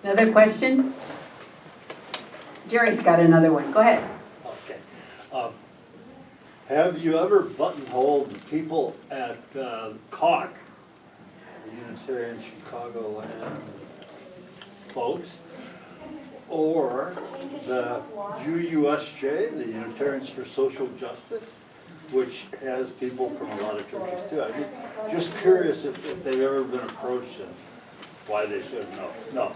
Another question? Jerry's got another one. Go ahead. Okay. Have you ever buttonholed the people at CAUC, the Unitarian Chicagoland folks, or the UUSJ, the Unitarians for Social Justice, which has people from a lot of churches too? I'm just curious if they've ever been approached and why they said no.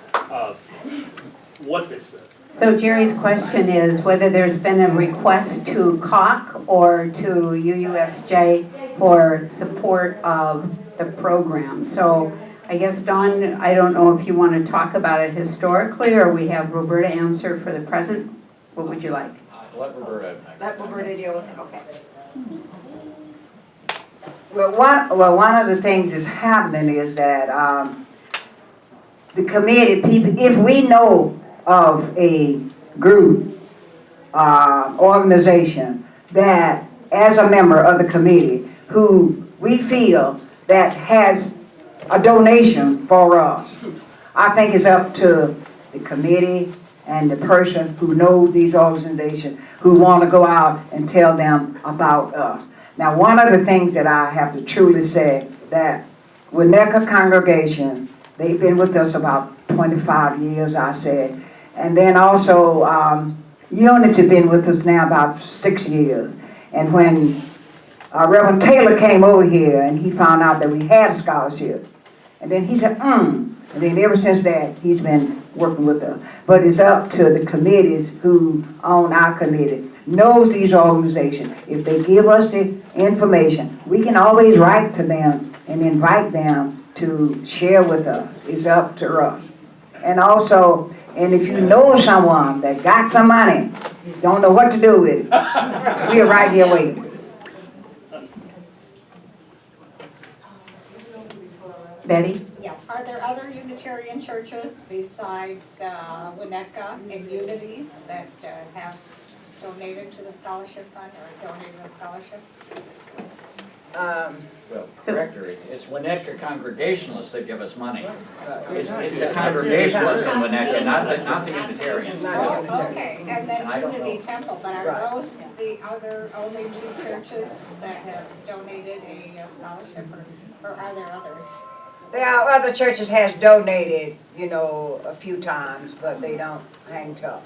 What they said. So Jerry's question is whether there's been a request to CAUC or to UUSJ for support of the program. So I guess, Dawn, I don't know if you want to talk about it historically or we have Roberta answer for the present. What would you like? Let Roberta. Let Roberta deal with it, okay. Well, one of the things that's happening is that the committee people, if we know of a group, organization that, as a member of the committee, who we feel that has a donation for us, I think it's up to the committee and the person who knows these organizations who want to go out and tell them about us. Now, one of the things that I have to truly say that Winnetka congregation, they've been with us about 25 years, I said. And then also, Unity been with us now about 6 years. And when Reverend Taylor came over here and he found out that we had a scholarship, and then he said, And then ever since that, he's been working with us. But it's up to the committees who own our committee, knows these organizations. If they give us the information, we can always write to them and invite them to share with us. It's up to us. And also, and if you know someone that got some money, don't know what to do with it, we're right here waiting. Betty? Yeah, are there other Unitarian churches besides Winnetka and Unity that have donated to the scholarship fund or donated a scholarship? Well, corrector, it's Winnetka Congregationalists that give us money. It's the Congregationalists in Winnetka, not the Unitarians. Oh, okay, and then I don't Unity know. Temple, but are Right. those the other only two churches that have donated a scholarship, or are there others? There are other churches has donated, a few times, but they don't hang tough,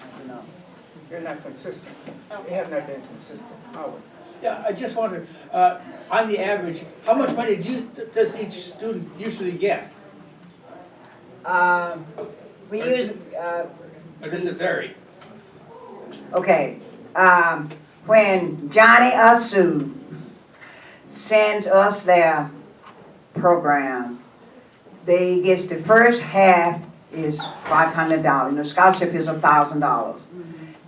They're not consistent. They Okay. have not been consistent. Howard. Yeah, I just wonder, on the average, how much money does each student usually get? We use, Or does it vary? okay, when Johnny Asu sends us their program, they gets the first half is $500. The scholarship is $1,000.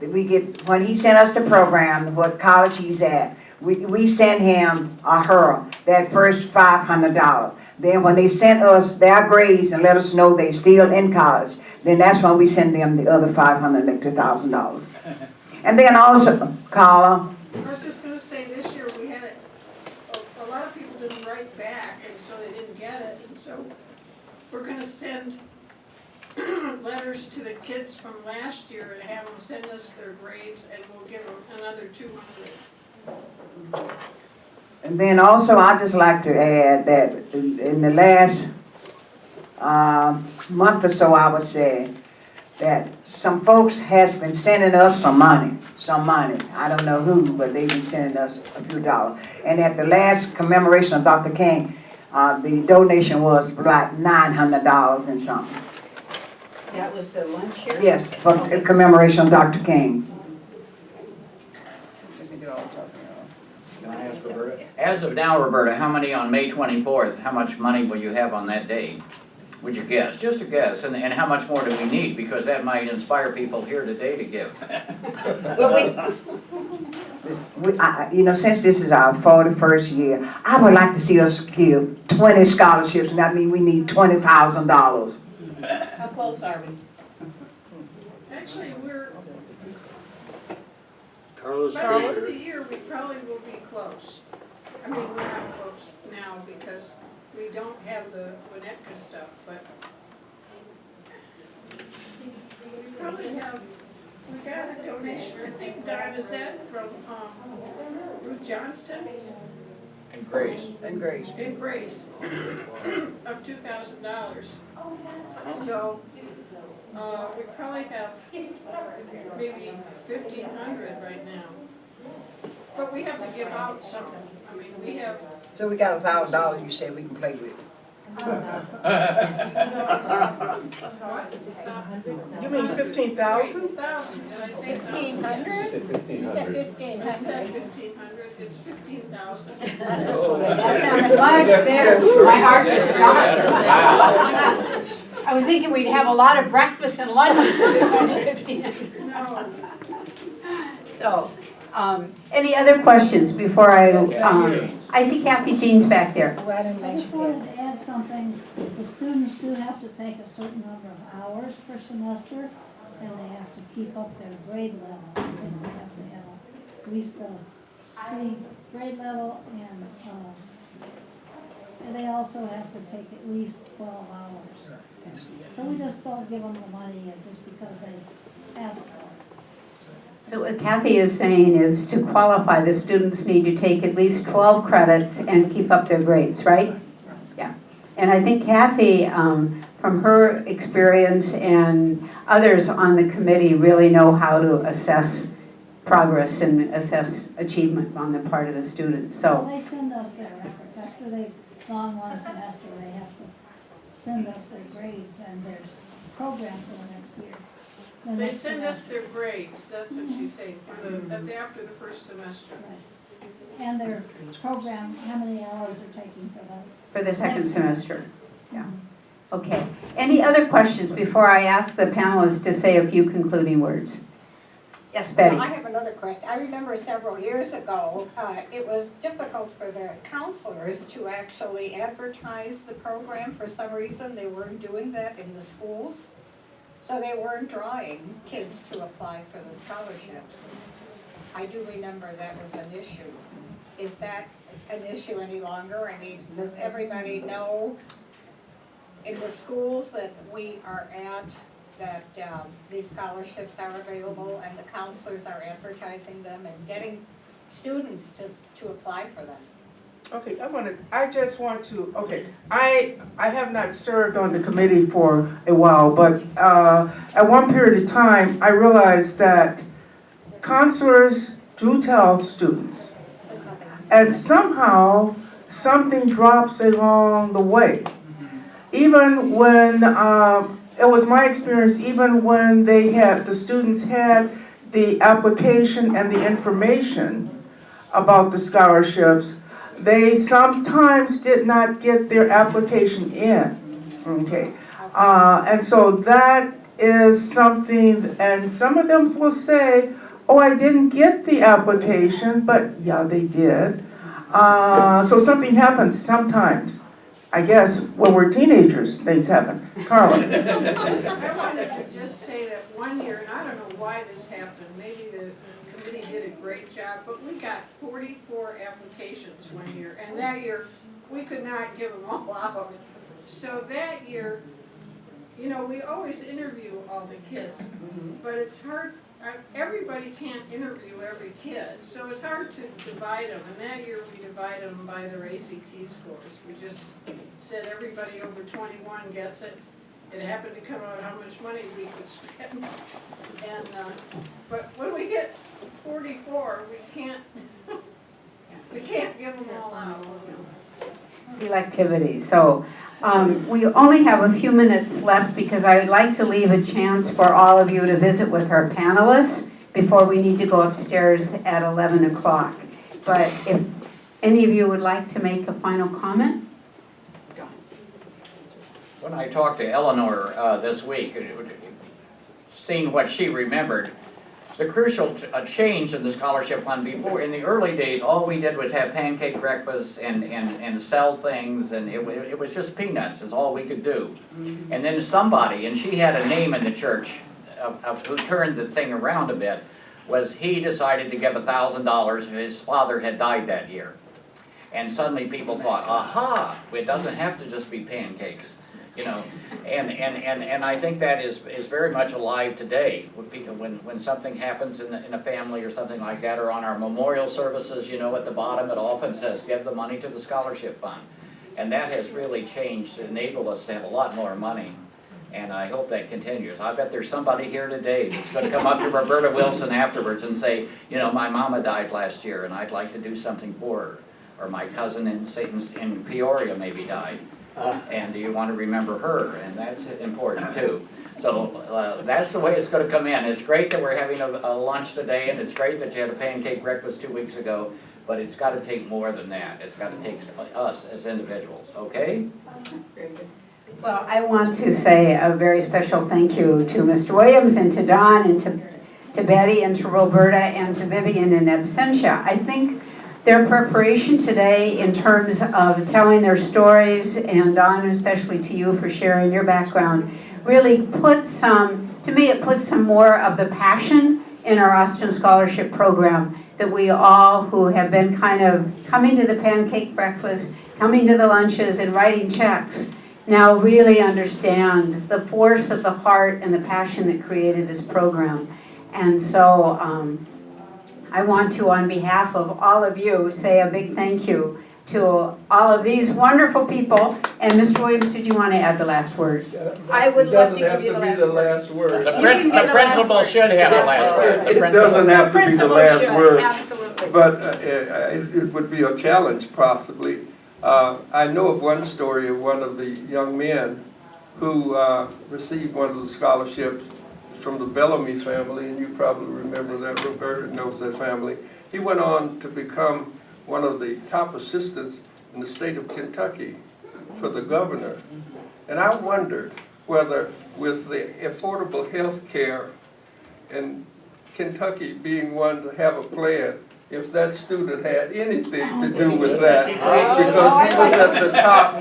We get, when he sent us the program, what college he's at, we send him or her that first $500. Then when they sent us their grades and let us know they still in college, then that's when we send them the other $500, like $1,000. And then also, Carla, I was just gonna say, this year we had, a lot of people didn't write back, and so they didn't get it, and so we're gonna send letters to the kids from last year and have them send us their grades, and we'll give them another 200. and then also I just like to add that in the last month or so, I would say, that some folks has been sending us some money. I don't know who, but they've been sending us a few dollars. And at the last commemoration of Dr. King, the donation was about $900 and something. That was the lunch here? Yes, for the commemoration of Dr. King. Can I ask Roberta? As of now, Roberta, how many on May 24th, how much money will you have on that day? Would you guess? Just a guess. And how much more do we need? Because that might inspire people here today to give. Well, since this is our 41st year, I would like to see us give 20 scholarships, and that means we need $20,000. How close are we? Actually, we're, Carlos by the end of the Fraser. year, we probably will be close. I mean, we're not close now because we don't have the Winnetka stuff, but probably have, we got a donation, I think, Don, is that from, Ruth Johnston And Grace. And Grace. in Grace of $2,000. So, we probably have maybe 1,500 right now. But we have to give out some, I mean, we have, So we got $1,000 you say we can play with. You mean 15,000? 1,000, did I say 1,500? You said I 1,500. said 1,500, it's 15,000. That sounds much better. My heart just stopped. I was thinking we'd have a lot of breakfasts and lunches if it's only 1,500. No, So, any other questions before I see Kathy Jean's back there. Go ahead and I just mention wanted to add something. The students do have to take a certain number of hours per semester, and they have to keep up their grade level. And they have to have at least a C grade level, and they also have to take at least 12 hours. So we just don't give them the money just because they ask for it. So what Kathy is saying is to qualify, the students need to take at least 12 credits and keep up their grades, right? Yeah. And I think Kathy, from her experience and others on the committee, really know how to assess progress and assess achievement on the part of the students. Well, So, they send us their records. After they've gone one semester, they have to send us their grades, and there's a program for the next year. The they next send us semester. their grades, that's what she's saying, after the first semester. And their program, how many hours they're taking for for the second semester. Yeah. Okay. Any other questions before I ask the panelists to say a few concluding words? Yes, Betty. I have another question. I remember several years ago, it was difficult for the counselors to actually advertise the program. For some reason, they weren't doing that in the schools. So they weren't drawing kids to apply for the scholarships. I do remember that was an issue. Is that an issue any longer? I mean, does everybody know in the schools that we are at, that these scholarships are available and the counselors are advertising them and getting students to apply for them? Okay, I just want to, okay, I have not served on the committee for a while, but at one period of time, I realized that counselors do tell students, and somehow, something drops along the way. Even when, it was my experience, even when the students had the application and the information about the scholarships, they sometimes did not get their application in, okay? And so that is something, and some of them will say, oh, I didn't get the application, but yeah, they did. So something happens sometimes. I guess when we're teenagers, things happen. Carla. I wanted to just say that one year, and I don't know why this happened, maybe the committee did a great job, but we got 44 applications one year, and that year, we could not give them all out. So that year, you know, we always interview all the kids, but it's hard, everybody can't interview every kid, so it's hard to divide them, and that year we divide them by their ACT scores. We just said everybody over 21 gets it. It happened to come out how much money we could spend. And, but when we get 44, we can't give them all out. Selectivity. So we only have a few minutes left because I would like to leave a chance for all of you to visit with our panelists before we need to go upstairs at 11 o'clock. But if any of you would like to make a final comment? When I talked to Eleanor this week, seeing what she remembered, the crucial change in the scholarship fund before, in the early days, all we did was have pancake breakfasts and sell things, and it was just peanuts, is all we could do. And then somebody, and she had a name in the church, who turned the thing around a bit, was he decided to give $1,000. His father had died that year. And suddenly people thought, aha, it doesn't have to just be pancakes. you know. And I think that is very much alive today, when people, when something happens in a family or something like that, or on our memorial services, you know, at the bottom, it often says, give the money to the scholarship fund. And that has really changed, to enable us to have a lot more money. And I hope that continues. I bet there's somebody here today that's gonna come up to Roberta Wilson afterwards and say, you know, my mama died last year and I'd like to do something for her. Or my cousin in Peoria maybe died. And do you want to remember her? And that's important too. So that's the way it's going to come in. It's great that we're having a lunch today, and it's great that you had a pancake breakfast 2 weeks ago, but it's got to take more than that. It's got to take us as individuals, okay? Well, I want to say a very special thank you to Mr. Williams and to Don and to Betty and to Roberta and to Vivian in absentia. I think their preparation today in terms of telling their stories, and Don, especially to you for sharing your background, really puts some, to me, it puts some more of the passion in our Austin Scholarship Program that we all who have been kind of coming to the pancake breakfast, coming to the lunches and writing checks, now really understand the force of the heart and the passion that created this program. And so, I want to, on behalf of all of you, say a big thank you to all of these wonderful people. And Mr. Williams, did you want to add the last word? I would love to give you the last word. The principal should have the last word. It doesn't have to be the last word, Absolutely. but it would be a challenge possibly. I know of one story of one of the young men who received one of the scholarships from the Bellamy family, and you probably remember that. Roberta knows that family. He went on to become one of the top assistants in the state of Kentucky for the governor. And I wondered whether, with the affordable health care and Kentucky being one to have a plan, if that student had anything to do with that, because he was at the top,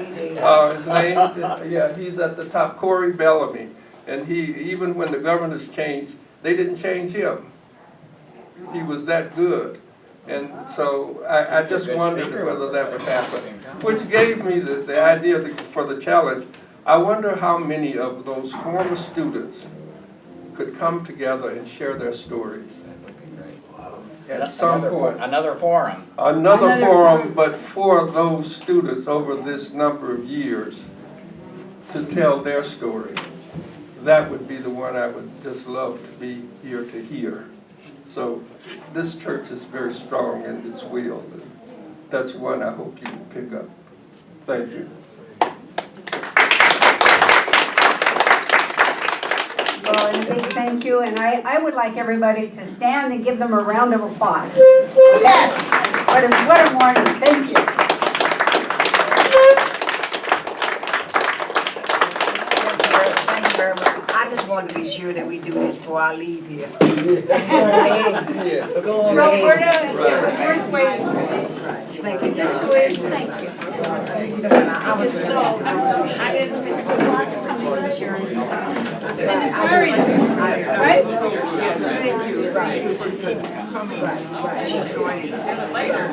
his name, yeah, he's at the top, Corey Bellamy. And he, even when the governors changed, they didn't change him. He was that good. And so I just wondered whether that would happen. Which gave me the idea for the challenge. I wonder how many of those former students could come together and share their stories. At some point. Another forum. Another forum, but for those students over this number of years to tell their story. That would be the one I would just love to be here to hear. So this church is very strong in its will. That's one I hope you will pick up. Thank you. Well, and a big thank you, and I would like everybody to stand and give them a round of applause. Yes! What a morning, thank you. Thank you very much. I just want to be sure that we do this before I leave here. Go on Roberta, ahead. you're waiting. Thank you. Mr. Williams, thank you. I didn't think it was hard to come in here and it's very nice, right? Yes, thank you. Thank you for coming. Right. Later.